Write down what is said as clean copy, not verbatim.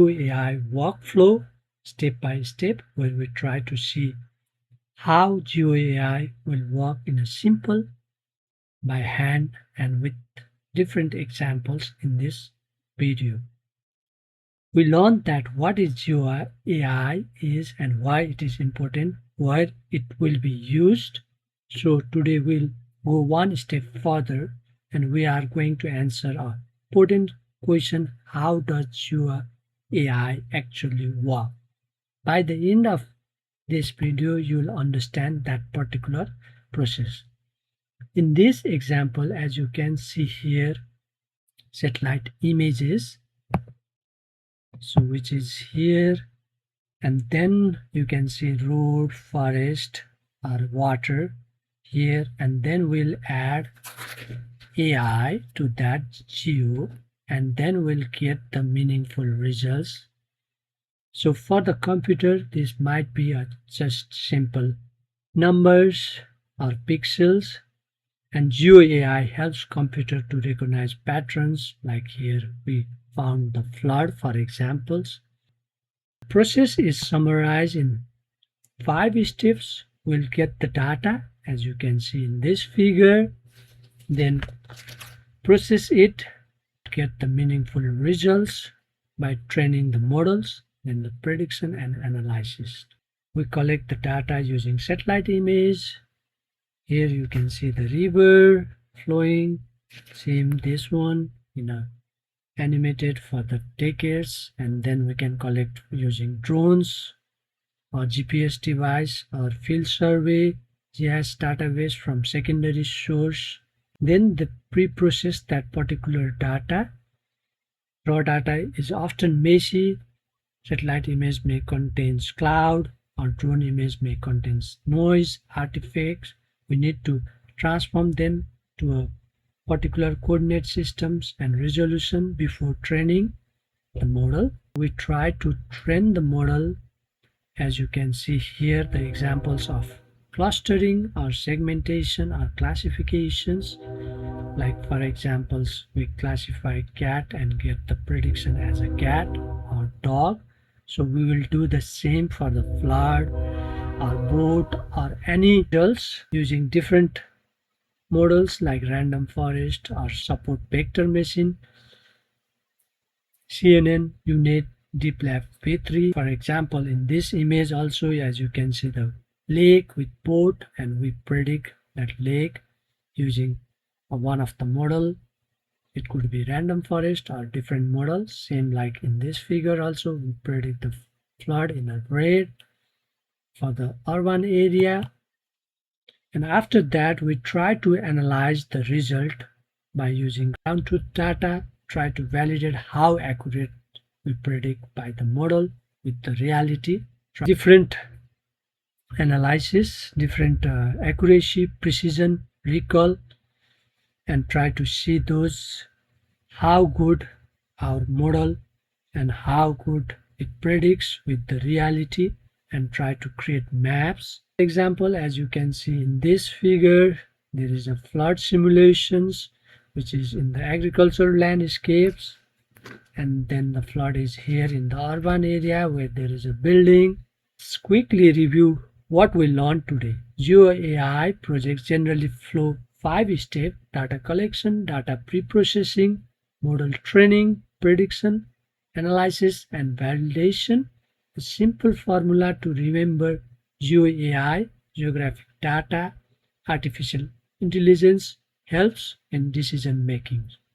GeoAI workflow step by step, where we try to see how GeoAI will work in a simple, by hand, and with different examples in this video. We learned that what is GeoAI is and why it is important, where it will be used. So today we'll go one step further and we are going to answer a important question: how does GeoAI actually work? By the end of this video, you'll understand that particular process. In this example, as you can see here, satellite images, so which is here, and then you can see road, forest, or water here, and then we'll add AI to that geo, and then we'll get the meaningful results. So for the computer, this might be just simple numbers or pixels, and GeoAI helps computer to recognize patterns. Like here we found the flood, for examples. The process is summarized in 5 steps. We'll get the data as you can see in this figure, then process it, get the meaningful results by training the models, then the prediction and analysis. We collect the data using satellite image. Here you can see the river flowing, same this one, animated for the decades, and then we can collect using drones or GPS device or field survey, GIS database from secondary source. Then the pre-process that particular data. Raw data is often messy. Satellite image may contain cloud, or drone image may contain noise, artifacts. We need to transform them to a particular coordinate systems and resolution before training the model. We try to train the model, as you can see here, the examples of clustering or segmentation or classifications. Like for examples, we classify cat and get the prediction as a cat or dog. So we will do the same for the flood or boat or any results using different models like random forest or support vector machine, CNN, UNet, DeepLab V3. For example, in this image also, as you can see, the lake with boat, and we predict that lake using one of the model. It could be random forest or different models. Same like in this figure also, we predict the flood in a red for the urban area. And after that, we try to analyze the result by using ground truth data, try to validate how accurate we predict by the model with the reality. Different analysis, different accuracy, precision, recall, and try to see those how good our model and how good it predicts with the reality, and try to create maps. Example, as you can see in this figure, there is a flood simulations which is in the agricultural landscapes, and then the flood is here in the urban area where there is a building. Let's quickly review what we learned today. GeoAI projects generally flow 5 steps: data collection, data pre-processing, model training, prediction, analysis, and validation. A simple formula to remember: GeoAI, geographic data, artificial intelligence, helps in decision making.